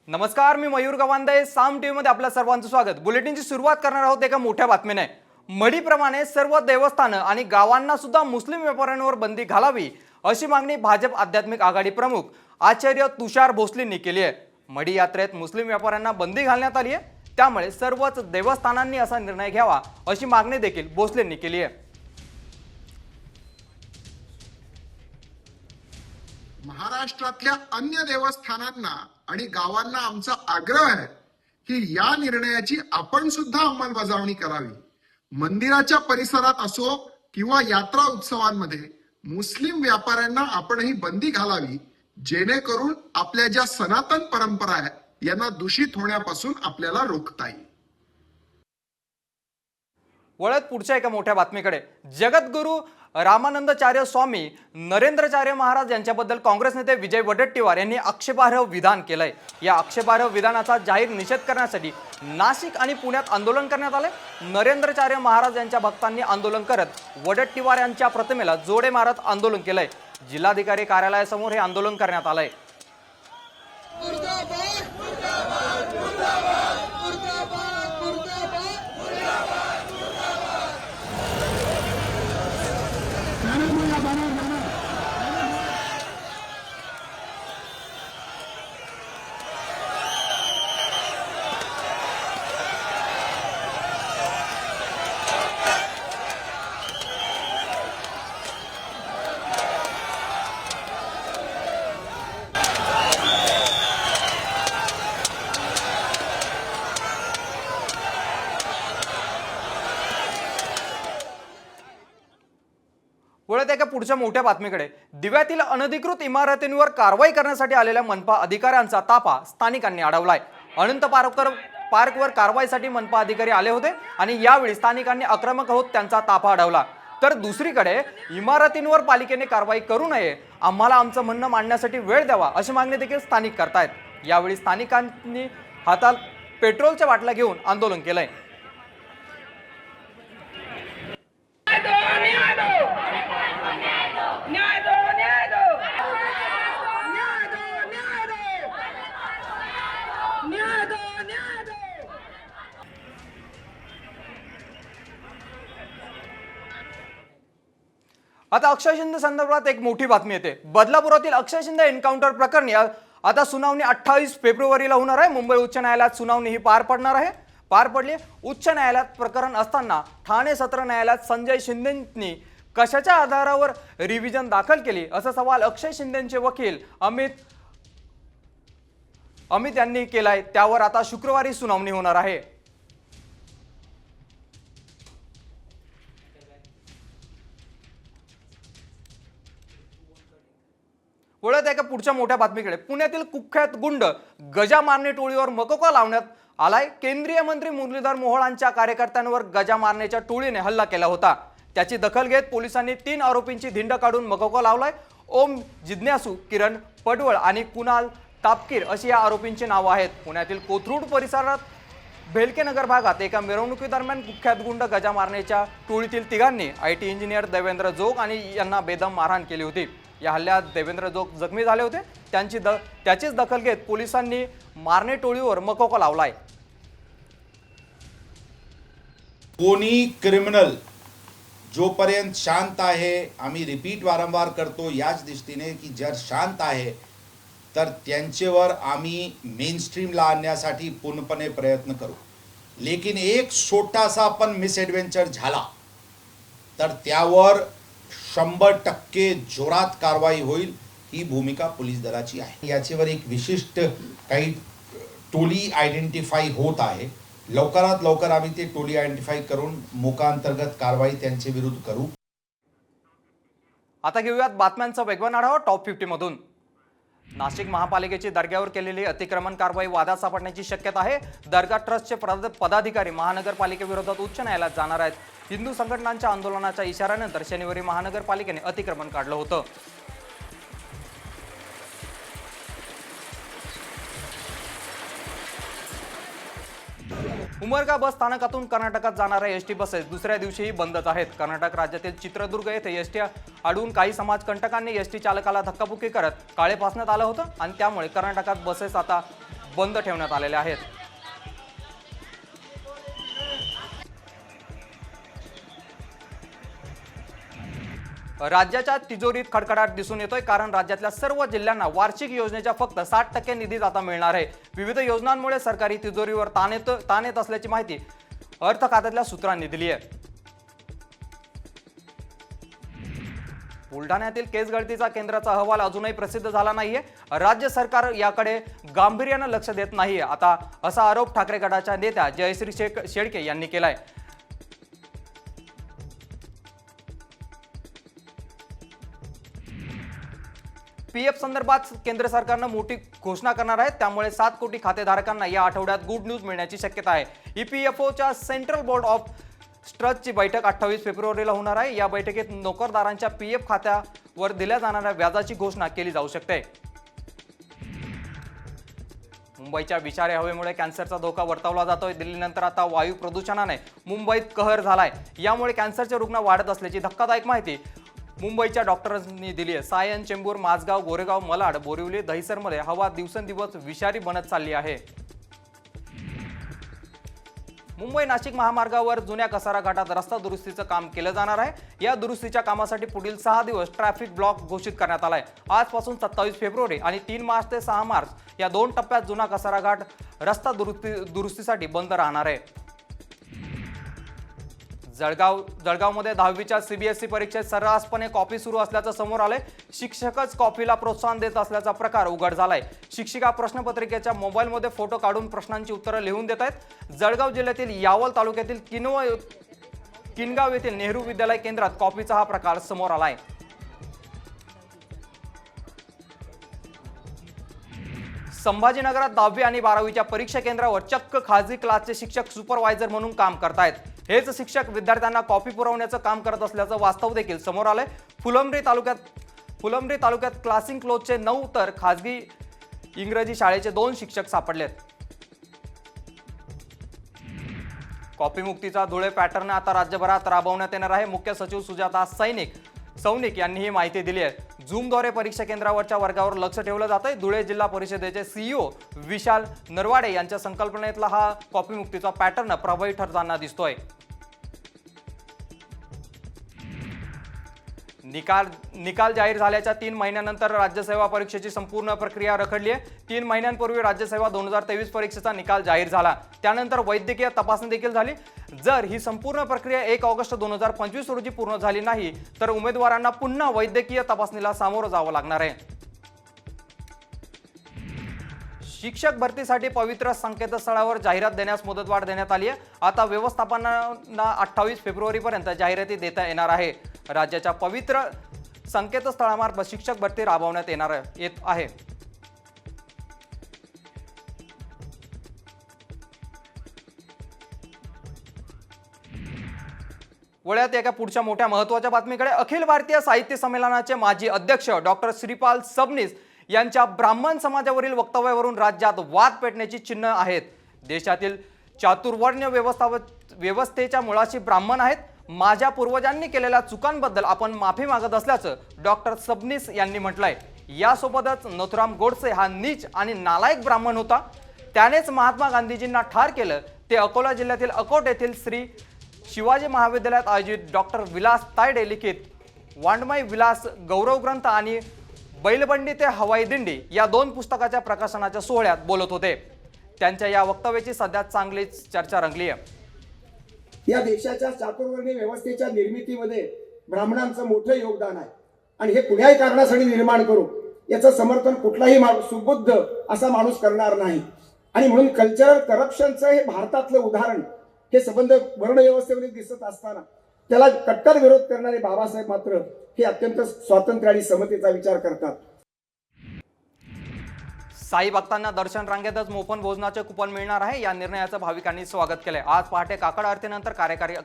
नमस्कार, मी मयूर गवांदे. साम टीव्ही मध्ये आपल्या सर्वांचं स्वागत. बुलेटिनची सुरुवात करणार आहोत एका मोठ्या बातमीने. मढीप्रमाणे सर्व देवस्थानं आणि गावांना सुद्धा मुस्लिम व्यापाऱ्यांवर बंदी घालावी अशी मागणी भाजप आध्यात्मिक आघाडी प्रमुख आचार्य तुषार भोसलेंनी केली आहे. मढी यात्रेत मुस्लिम व्यापाऱ्यांना बंदी घालण्यात आली आहे, त्यामुळे सर्वच देवस्थानांनी असा निर्णय घ्यावा अशी मागणी देखील भोसलेंनी केली आहे. महाराष्ट्रातल्या अन्य देवस्थानांना आणि गावांना आमचा आग्रह आहे की या निर्णयाची आपण सुद्धा अंमलबजावणी करावी. मंदिराच्या परिसरात असो किंवा यात्रा उत्सवांमध्ये मुस्लिम व्यापाऱ्यांना आपणही बंदी घालावी, जेणेकरून आपल्या ज्या सनातन परंपरा आहेत यांना दूषित होण्यापासून आपल्याला रोखता येईल. वळत पुढच्या एका मोठ्या बातमीकडे. जगद्गुरू रामानंदाचार्य स्वामी नरेंद्राचार्य महाराज यांच्याबद्दल काँग्रेस नेते विजय वडेट्टीवार यांनी आक्षेपार्ह विधान केलंय. या आक्षेपार्ह विधानाचा जाहीर निषेध करण्यासाठी नाशिक आणि पुण्यात आंदोलन करण्यात आले. नरेंद्राचार्य महाराज यांच्या भक्तांनी आंदोलन करत वडेट्टीवार यांच्या प्रतिमेला जोडे मारत आंदोलन केलंय. जिल्हाधिकारी कार्यालयासमोर हे आंदोलन करण्यात आलंय. वळत एका पुढच्या मोठ्या बातमीकडे. दिव्यातील अनधिकृत इमारतींवर कारवाई करण्यासाठी आलेल्या मनपा अधिकाऱ्यांचा ताफा स्थानिकांनी अडवलाय. अनंत पार्कवर कारवाईसाठी मनपा अधिकारी आले होते आणि यावेळी स्थानिकांनी आक्रमक होत त्यांचा ताफा अडवला. तर दुसरीकडे इमारतींवर पालिकेने कारवाई करू नये, आम्हाला आमचं म्हणणं मांडण्यासाठी वेळ द्यावा अशी मागणी देखील स्थानिक करतायत. यावेळी स्थानिकांनी हातात पेट्रोलच्या बाटल्या घेऊन आंदोलन केलंय. आता अक्षय शिंदे संदर्भात एक मोठी बातमी येते. बदलापुरातील अक्षय शिंदे एन्काउंटर प्रकरणी आता सुनावणी 28 फेब्रुवारीला होणार आहे. मुंबई उच्च न्यायालयात सुनावणी ही पार पडली. उच्च न्यायालयात प्रकरण असताना ठाणे सत्र न्यायालयात संजय शिंदेंनी कशाच्या आधारावर रिव्हिजन दाखल केली असा सवाल अक्षय शिंदेचे वकील अमित यांनी केलाय. त्यावर आता शुक्रवारी सुनावणी होणार आहे. वळत एका पुढच्या मोठ्या बातमीकडे. पुण्यातील कुख्यात गुंड गजा मारणे टोळीवर मकोका लावण्यात आलाय. केंद्रीय मंत्री मुरलीधर मोहोळांच्या कार्यकर्त्यांवर गजा मारण्याच्या टोळीने हल्ला केला होता. त्याची दखल घेत पोलिसांनी 3 आरोपींची धिंड काढून मकोका लावलाय. ओम जिज्ञासू, किरण पडवळ आणि कुणाल तापकीर अशी या आरोपींची नावं आहेत. पुण्यातील कोथरूड परिसरात भेलकेनगर भागात एका मिरवणुकीदरम्यान कुख्यात गुंड गजा मारण्याच्या टोळीतील तिघांनी IT इंजिनियर देवेंद्र जोग आणि यांना बेदम मारहाण केली होती. या हल्ल्यात देवेंद्र जोग जखमी झाले होते. त्याचीच दखल घेत पोलिसांनी मारणे टोळीवर मकोका लावलाय. कोणी क्रिमिनल जोपर्यंत शांत आहे, आम्ही रिपीट वारंवार करतो याच दृष्टीने की जर शांत आहे तर त्यांच्यावर आम्ही मेनस्ट्रीमला आणण्यासाठी पूर्णपणे प्रयत्न करू. लेकिन एक छोटासा पण मिसएडव्हेंचर झाला तर त्यावर 100% जोरात कारवाई होईल. ही भूमिका पोलीस दलाची आहे. याच्यावर एक विशिष्ट काही टोळी आयडेंटिफाई होत आहे. लवकरात लवकर आम्ही ते टोळी आयडेंटिफाई करून मोकाअंतर्गत कारवाई त्यांच्या विरुद्ध करू. आता घेऊयात बातम्यांचा वेगवान आढावा टॉप 50 मधून. नाशिक महापालिकेची दर्ग्यावर केलेली अतिक्रमण कारवाई वादात सापडण्याची शक्यता आहे. दर्गा ट्रस्टचे पदाधिकारी महानगरपालिकेविरोधात उच्च न्यायालयात जाणार आहेत. हिंदू संघटनांच्या आंदोलनाच्या इशाऱ्यानंतर शनिवारी महानगरपालिकेने अतिक्रमण काढलं होतं. उमरगा बस स्थानकातून कर्नाटकात जाणाऱ्या एसटी बसेस दुसऱ्या दिवशीही बंदच आहेत. कर्नाटक राज्यातील चित्रदुर्ग येथे एसटी अडवून काही समाजकंटकांनी एसटी चालकाला धक्काबुक्की करत काळे फासण्यात आलं होतं आणि त्यामुळे कर्नाटकात बसेस आता बंद ठेवण्यात आलेले आहेत. राज्याच्या तिजोरीत खडखडाट दिसून येतोय, कारण राज्यातल्या सर्व जिल्ह्यांना वार्षिक योजनेच्या फक्त 60% निधीच आता मिळणार आहे. विविध योजनांमुळे सरकारी तिजोरीवर ताण येत असल्याची माहिती अर्थ खात्यातल्या सूत्रांनी दिली आहे. बुलढाण्यातील केस गळतीचा केंद्राचा अहवाल अजूनही प्रसिद्ध झाला नाहीये. राज्य सरकार याकडे गांभीर्यानं लक्ष देत नाहीये, आता असा आरोप ठाकरे गटाच्या नेत्या जयश्री शेळके यांनी केलाय. पीएफ संदर्भात केंद्र सरकारनं मोठी घोषणा करणार आहे, त्यामुळे 7 कोटी खातेधारकांना या आठवड्यात गुड न्यूज मिळण्याची शक्यता आहे. ईपीएफओच्या सेंट्रल बोर्ड ऑफ ट्रस्टची बैठक 28 फेब्रुवारीला होणार आहे. या बैठकीत नोकरदारांच्या पीएफ खात्यावर दिल्या जाणाऱ्या व्याजाची घोषणा केली जाऊ शकते. मुंबईच्या विषारी हवेमुळे कॅन्सरचा धोका वर्तवला जातोय. दिल्लीनंतर आता वायू प्रदूषणाने मुंबईत कहर झालाय. यामुळे कॅन्सरचे रुग्ण वाढत असल्याची धक्कादायक माहिती मुंबईच्या डॉक्टरांनी दिली आहे. सायन, चेंबूर, माझगाव, गोरेगाव, malaड, बोरिवली, दहिसरमध्ये हवा दिवसेंदिवस विषारी बनत चालली आहे. मुंबई नाशिक महामार्गावर जुन्या कसारा घाटात रस्ता दुरुस्तीचं काम केलं जाणार आहे. या दुरुस्तीच्या कामासाठी पुढील 6 दिवस ट्रॅफिक ब्लॉक घोषित करण्यात आलाय. आजपासून 27 फेब्रुवारी आणि 3 मार्च ते 6 मार्च या 2 टप्प्यात जुना कसारा घाट रस्ता दुरुस्तीसाठी बंद राहणार आहे. जळगावमध्ये 10वीच्या सीबीएसई परीक्षेत सर्रासपणे कॉपी सुरू असल्याचं समोर आलंय. शिक्षकच कॉपीला प्रोत्साहन देत असल्याचा प्रकार उघड झालाय. शिक्षिका प्रश्नपत्रिकेच्या मोबाईलमध्ये फोटो काढून प्रश्नांची उत्तरं लिहून देत आहेत. जळगाव जिल्ह्यातील यावल तालुक्यातील किनगाव येथील नेहरू विद्यालय केंद्रात कॉपीचा हा प्रकार समोर आलाय. संभाजीनगरात 10वी आणि 12वीच्या परीक्षा केंद्रावर चक्क खाजगी क्लासचे शिक्षक सुपरवायझर म्हणून काम करतायत. हेच शिक्षक विद्यार्थ्यांना कॉपी पुरवण्याचं काम करत असल्याचं वास्तव देखील समोर आलंय. फुलंब्री तालुक्यात क्लासिंग क्लोजचे 9 तर खाजगी इंग्रजी शाळेचे 2 शिक्षक सापडलेत. कॉपीमुक्तीचा धुळे पॅटर्न आता राज्यभरात राबवण्यात येणार आहे. मुख्य सचिव सुजाता सौनिक यांनी ही माहिती दिली आहे. झूमद्वारे परीक्षा केंद्रावरच्या वर्गावर लक्ष ठेवलं जातंय. धुळे जिल्हा परिषदेचे सीईओ विशाल नरवाडे यांच्या संकल्पनेतला हा कॉपीमुक्तीचा पॅटर्न प्रभावी ठरताना दिसतोय. निकाल जाहीर झाल्याच्या 3 महिन्यानंतर राज्यसेवा परीक्षेची संपूर्ण प्रक्रिया रखडली आहे. 3 महिन्यांपूर्वी राज्यसेवा 2023 परीक्षेचा निकाल जाहीर झाला. त्यानंतर वैद्यकीय तपासणी देखील झाली. जर ही संपूर्ण प्रक्रिया 1 ऑगस्ट 2025 रोजी पूर्ण झाली नाही तर उमेदवारांना पुन्हा वैद्यकीय तपासणीला सामोरं जावं लागणार आहे. शिक्षक भरतीसाठी पवित्र संकेतस्थळावर जाहिरात देण्यास मुदतवाढ देण्यात आली आहे. आता व्यवस्थापनांना 28 फेब्रुवारीपर्यंत जाहिराती देता येणार आहे. राज्याच्या पवित्र संकेतस्थळामार्फत शिक्षक भरती राबवण्यात येत आहे. वळ्यात एका पुढच्या मोठ्या महत्त्वाच्या बातमीकडे. अखिल भारतीय साहित्य संमेलनाचे माजी अध्यक्ष डॉक्टर श्रीपाल सबनीस यांच्या ब्राह्मण समाजावरील वक्तव्यावरून राज्यात वाद पेटण्याची चिन्ह आहेत. देशातील चातुर्वर्ण्य व्यवस्थेच्या मुळाशी ब्राह्मण आहेत. माझ्या पूर्वजांनी केलेल्या चुकांबद्दल आपण माफी मागत असल्याचं डॉक्टर सबनीस यांनी म्हटलंय. यासोबतच नथुराम गोडसे हा नीच आणि नालायक ब्राह्मण होता. त्यानेच महात्मा गांधीजींना ठार केलं. ते अकोला जिल्ह्यातील अकोट येथील श्री शिवाजी महाविद्यालयात आयोजित डॉक्टर विलास तायडे लिखित वाङ्मय विलास गौरव ग्रंथ आणि बैलबंडी ते हवाई दिंडी या 2 पुस्तकाच्या प्रकाशनाच्या सोहळ्यात बोलत होते. त्यांच्या या वक्तव्याची सध्या चांगलीच चर्चा रंगली आहे. या देशाच्या चातुर्वर्ण्य व्यवस्थेच्या निर्मितीमध्ये ब्राह्मणांचं मोठं योगदान आहे आणि हे कुठल्याही कारणासाठी निर्माण करू याचं समर्थन कुठलाही सुबुद्ध असा माणूस करणार नाही. आणि म्हणून कल्चरल करप्शनचं हे भारतातलं उदाहरण हे संबंध वर्ण व्यवस्थेमध्ये दिसत असताना त्याला कट्टर विरोध करणारे बाबासाहेब मात्र हे अत्यंत स्वातंत्र्य आणि समतेचा विचार करतात. साई भक्तांना दर्शन रांगेतच मोफत भोजनाचे कुपन मिळणार आहे. या निर्णयाचं भाविकांनी स्वागत केलंय. आज पहाटे काकड आरतीनंतर कार्यकारी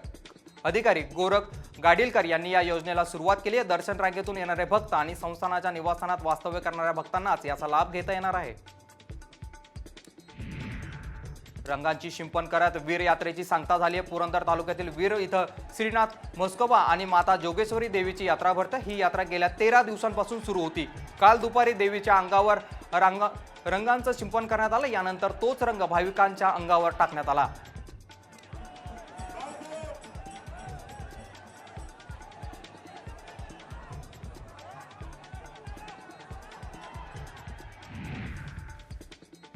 अधिकारी गोरख गाडीलकर यांनी या योजनेला सुरुवात केली आहे. दर्शन रांगेतून येणारे भक्त आणि संस्थानाच्या निवासस्थानात वास्तव्य करणाऱ्या भक्तांनाच याचा लाभ घेता येणार आहे. रंगांची शिंपण करत वीर यात्रेची सांगता झाली आहे. पुरंदर तालुक्यातील वीर इथं श्रीनाथ म्हस्कोबा आणि माता जोगेश्वरी देवीची यात्रा भरते. ही यात्रा गेल्या 13 दिवसांपासून सुरू होती. काल दुपारी देवीच्या अंगावर रंगांचं शिंपण करण्यात आलं. यानंतर तोच रंग भाविकांच्या अंगावर टाकण्यात आला.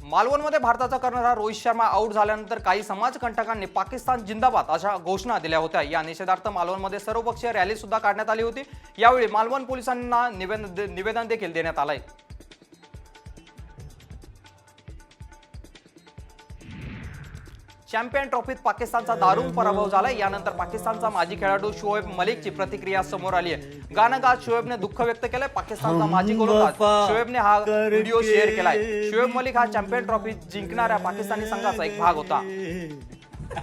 मालवणमध्ये भारताचा कर्णधार रोहित शर्मा आऊट झाल्यानंतर काही समाजकंटकांनी पाकिस्तान जिंदाबाद अशा घोषणा दिल्या होत्या. या निषेधार्थ मालवणमध्ये सर्वपक्षीय रॅली सुद्धा काढण्यात आली होती. यावेळी मालवण पोलिसांना निवेदन देखील देण्यात आलंय. चॅम्पियन ट्रॉफीत पाकिस्तानचा दारुण पराभव झालाय. यानंतर पाकिस्तानचा माजी खेळाडू शोएब मलिकची प्रतिक्रिया समोर आली आहे. गाणं गात शोएबने दुःख व्यक्त केलंय. पाकिस्तानचा माजी गोलंदाज शोएबने हा व्हिडिओ शेअर केलाय. शोएब मलिक हा चॅम्पियन ट्रॉफी जिंकणाऱ्या पाकिस्तानी संघाचा एक भाग होता.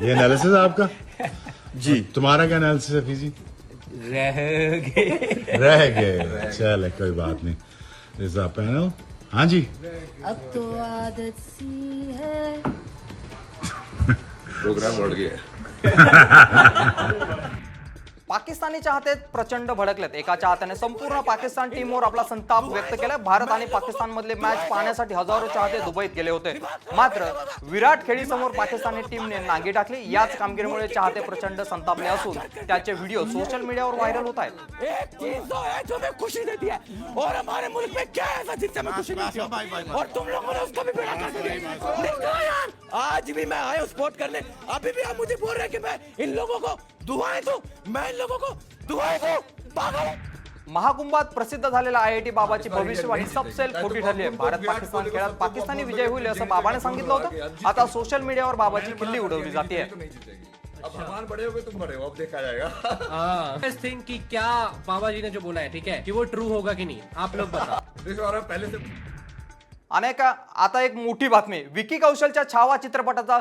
ये एनालिसिस है आपका जी? तुम्हारा क्या एनालिसिस है फीजी? रह गए चल कोई बात नहीं. रिजा पैनल हाँ जी. अब तो आदत सी है. प्रोग्राम बढ़ गया. पाकिस्तानी चाहते प्रचंड भडकलेत. एका चाहत्याने संपूर्ण पाकिस्तान टीमवर आपला संताप व्यक्त केलाय. भारत आणि पाकिस्तान मधले मॅच पाहण्यासाठी हजारो चाहते दुबईत गेले होते. मात्र विराट खेळीसमोर पाकिस्तानी टीमने नांगी टाकली. याच कामगिरीमुळे चाहते प्रचंड संतापले असून त्याचे व्हिडिओ सोशल मीडियावर व्हायरल होत आहेत. एक चीज तो है जो हमें खुशी देती है और हमारे मुल्क में क्या है ऐसा जिससे हमें खुशी मिलती है और तुम लोगों ने उसको भी बेड़ा कर दिया. निकलो यार. आज भी मैं आया स्पोर्ट करने. अभी भी आप मुझे बोल रहे हैं कि मैं इन लोगों को दुआएं दूं. मैं इन लोगों को दुआएं दूं. पागल. महाकुंभात प्रसिद्ध झालेल्या IIT बाबाची भविष्यवाणी सपसेल खोटी ठरली आहे. भारत पाकिस्तान खेळात पाकिस्तानी विजय होईल असं बाबाने सांगितलं होतं. आता सोशल मीडियावर बाबाची खिल्ली उडवली जाते. अब भगवान बड़े हो गए, तुम बड़े हो, अब देखा जाएगा. थिंक कि क्या बाबा जी ने जो बोला है, ठीक है, कि वो ट्रू होगा कि नहीं, आप लोग बताओ. पहले से आता एक मोठी बातमी. विकी कौशलच्या छावा चित्रपटाचा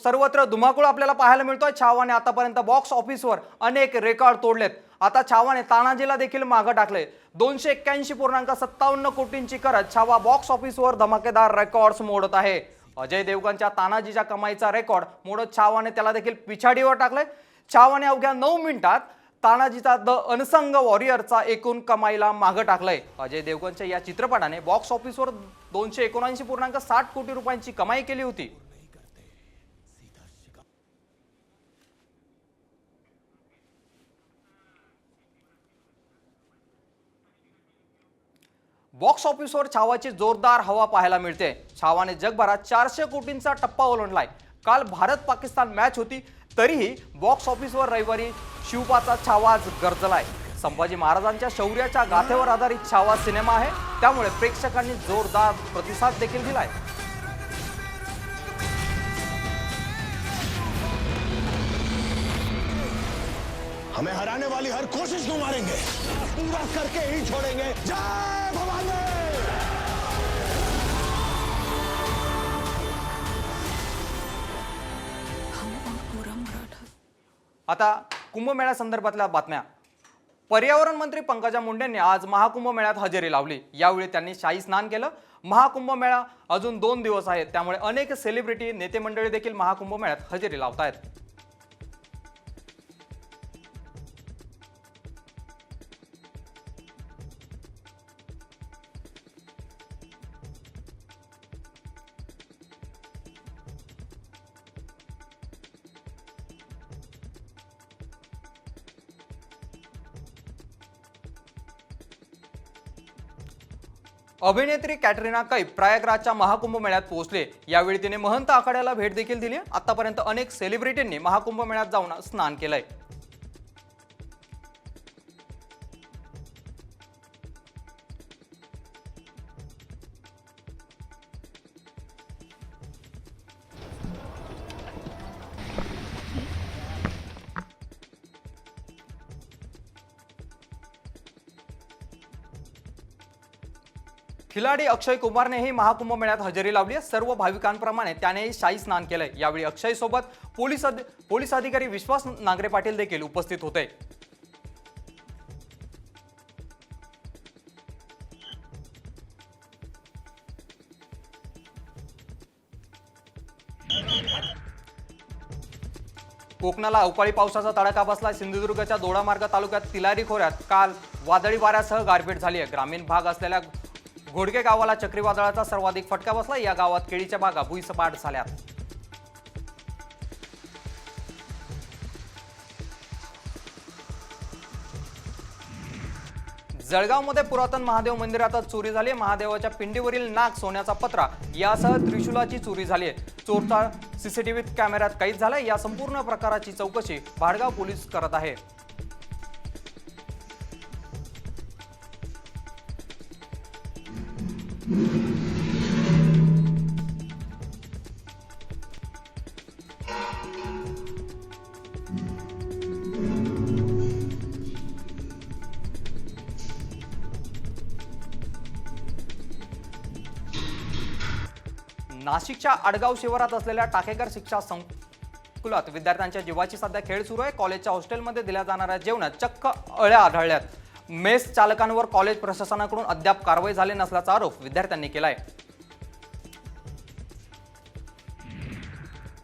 सर्वत्र धुमाकूळ आपल्याला पाहायला मिळतोय. छावाने आतापर्यंत बॉक्स ऑफिसवर अनेक रेकॉर्ड तोडलेत. आता छावाने तानाजीला देखील मागं टाकले. 281.57 कोटींची करत छावा बॉक्स ऑफिसवर धमाकेदार रेकॉर्ड्स मोडत आहे. अजय देवगणच्या तानाजीच्या कमाईचा रेकॉर्ड मोडत छावाने त्याला देखील पिछाडीवर टाकले. छावाने अवघ्या 9 मिनिटात तानाजीचा द अनसंग वॉरियरचा एकूण कमाईला मागं टाकलंय. अजय देवगणच्या या चित्रपटाने बॉक्स ऑफिसवर 279.60 कोटी रुपयांची कमाई केली होती. बॉक्स ऑफिसवर छावाची जोरदार हवा पाहायला मिळते. छावाने जगभरात 400 कोटींचा टप्पा ओलांडलाय. काल भारत पाकिस्तान मॅच होती तरीही बॉक्स ऑफिसवर रविवारी शिवपाचा छावा गरजलाय. संभाजी महाराजांच्या शौर्याच्या गाथेवर आधारित छावा सिनेमा आहे. त्यामुळे प्रेक्षकांनी जोरदार प्रतिसाद देखील दिलाय. हमें हराने वाली हर कोशिश को मारेंगे. पूरा करके ही छोड़ेंगे. जय भवानी. आता कुंभमेळ्या संदर्भातल्या बातम्या. पर्यावरण मंत्री पंकजा मुंडेंनी आज महाकुंभ मेळ्यात हजेरी लावली. यावेळी त्यांनी शाही स्नान केलं. महाकुंभ मेळा अजून 2 दिवस आहेत. त्यामुळे अनेक सेलिब्रिटी नेते मंडळी देखील महाकुंभ मेळ्यात हजेरी लावत आहेत. अभिनेत्री कॅटरीना कैफ प्रयागराजच्या महाकुंभ मेळ्यात पोहोचले. यावेळी तिने महंत आखाड्याला भेट देखील दिली. आतापर्यंत अनेक सेलिब्रिटींनी महाकुंभ मेळ्यात जाऊन स्नान केलंय. खिलाडी अक्षय कुमारनेही महाकुंभ मेळ्यात हजेरी लावली आहे. सर्व भाविकांप्रमाणे त्यानेही शाही स्नान केलंय. यावेळी अक्षय सोबत पोलीस अधिकारी विश्वास नांगरे पाटील देखील उपस्थित होते. कोकणाला अवकाळी पावसाचा तडाखा बसला. सिंधुदुर्गच्या दोडामार्ग तालुक्यात तिलारी खोऱ्यात काल वादळी वाऱ्यासह गारपीट झाली आहे. ग्रामीण भाग असलेल्या घोडके गावाला चक्रीवादळाचा सर्वाधिक फटका बसला. या गावात केळीच्या बागा भुईसपाट झाल्यात. जळगावमध्ये पुरातन महादेव मंदिरातच चोरी झाली. महादेवाच्या पिंडीवरील नाग, सोन्याचा पत्रा यासह त्रिशूलाची चोरी झाली आहे. चोरचा सीसीटीव्ही कॅमेऱ्यात कैद झालाय. या संपूर्ण प्रकाराची चौकशी भाडगाव पोलीस करत आहे. नाशिकच्या आडगाव शिवारात असलेल्या टाकेकर शिक्षा संकुलात विद्यार्थ्यांच्या जीवाची सध्या खेळ सुरू आहे. कॉलेजच्या हॉस्टेलमध्ये दिल्या जाणाऱ्या जेवणात चक्क अळ्या आढळल्यात. मेस चालकांवर कॉलेज प्रशासनाकडून अद्याप कारवाई झाली नसल्याचा आरोप विद्यार्थ्यांनी केलाय.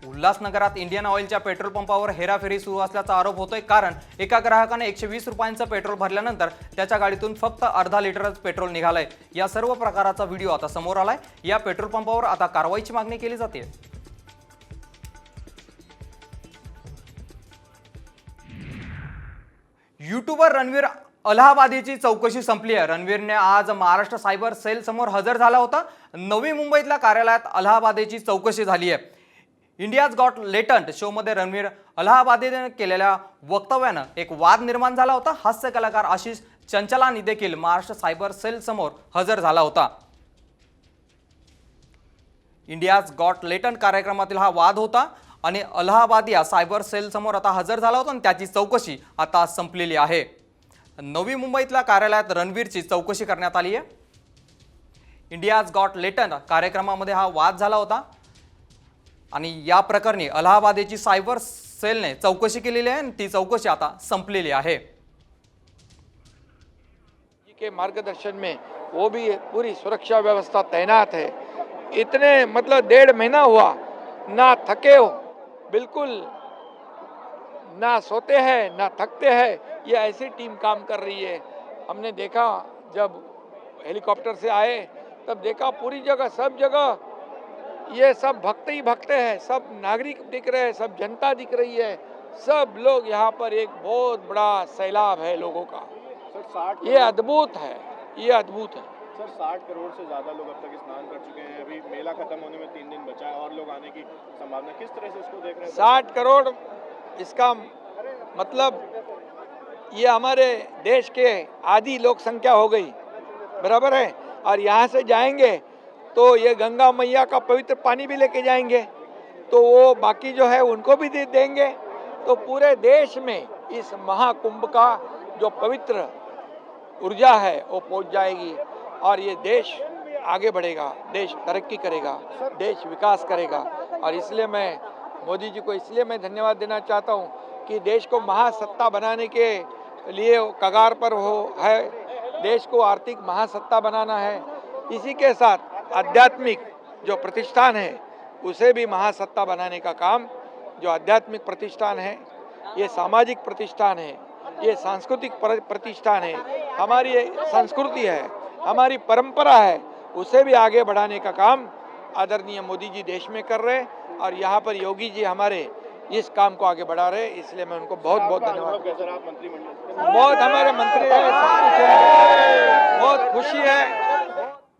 उल्हासनगरात इंडियन ऑइलच्या पेट्रोल पंपावर हेराफेरी सुरू असल्याचा आरोप होतोय. कारण एका ग्राहकाने 120 रुपयांचं पेट्रोल भरल्यानंतर त्याच्या गाडीतून फक्त अर्धा लिटरच पेट्रोल निघालंय. या सर्व प्रकाराचा व्हिडिओ आता समोर आलाय. या पेट्रोल पंपावर आता कारवाईची मागणी केली जाते. यूट्यूबर रणवीर अलाहाबादीची चौकशी संपली आहे. रणवीरने आज महाराष्ट्र सायबर सेल समोर हजर झाला होता. नवी मुंबईतल्या कार्यालयात अलाहाबादीची चौकशी झाली आहे. इंडियाज गॉट लेटंट शोमध्ये रणवीर अलाहाबादीने केलेल्या वक्तव्यानं एक वाद निर्माण झाला होता. हास्य कलाकार आशिष चंचलानी देखील महाराष्ट्र सायबर सेल समोर हजर झाला होता. इंडियाज गॉट लेटंट कार्यक्रमातील हा वाद होता आणि अलाहाबाद या सायबर सेल समोर आता हजर झाला होता आणि त्याची चौकशी आता संपलेली आहे. नवी मुंबईतल्या कार्यालयात रणवीरची चौकशी करण्यात आली आहे. इंडियाज गॉट लेटंट कार्यक्रमामध्ये हा वाद झाला होता आणि या प्रकरणी अलाहाबादेची सायबर सेलने चौकशी केलेली आहे आणि ती चौकशी आता संपलेली आहे. के मार्गदर्शन में वो भी पूरी सुरक्षा व्यवस्था तैनात है. इतने मतलब 1.5 महीना हुआ ना थके हो, बिल्कुल ना सोते हैं ना थकते हैं. ये ऐसी टीम काम कर रही है. हमने देखा जब हेलीकॉप्टर से आए तब देखा पूरी जगह सब जगह ये सब भक्त ही भक्त हैं. सब नागरिक दिख रहे हैं, सब जनता दिख रही है. सब लोग यहाँ पर एक बहुत बड़ा सैलाब है लोगों का. ये अद्भुत है, ये अद्भुत है. सर 60 करोड़ से ज़्यादा लोग अब तक स्नान कर चुके हैं. अभी मेला खत्म होने में 3 दिन बचा है और लोग आने की संभावना. किस तरह से इसको देख रहे हैं? 60 करोड़ इसका मतलब ये हमारे देश के आधी लोक संख्या हो गई, बराबर है. और यहाँ से जाएंगे तो ये गंगा मैया का पवित्र पानी भी लेके जाएंगे, तो वो बाकी जो है उनको भी दे देंगे. तो पूरे देश में इस महाकुंभ का जो पवित्र ऊर्जा है वो पहुंच जाएगी और ये देश आगे बढ़ेगा, देश तरक्की करेगा, देश विकास करेगा. और इसलिए मैं मोदी जी को इसलिए मैं धन्यवाद देना चाहता हूँ कि देश को महासत्ता बनाने के लिए कगार पर हो है. देश को आर्थिक महासत्ता बनाना है. इसी के साथ आध्यात्मिक जो प्रतिष्ठान है उसे भी महासत्ता बनाने का काम, जो आध्यात्मिक प्रतिष्ठान है, ये सामाजिक प्रतिष्ठान है, ये सांस्कृतिक प्रतिष्ठान है, हमारी संस्कृति है, हमारी परंपरा है, उसे भी आगे बढ़ाने का काम आदरणीय मोदी जी देश में कर रहे हैं. और यहाँ पर योगी जी हमारे इस काम को आगे बढ़ा रहे हैं. इसलिए मैं उनको बहुत बहुत धन्यवाद. बहुत हमारे मंत्री है, सब कुछ है, बहुत खुशी है.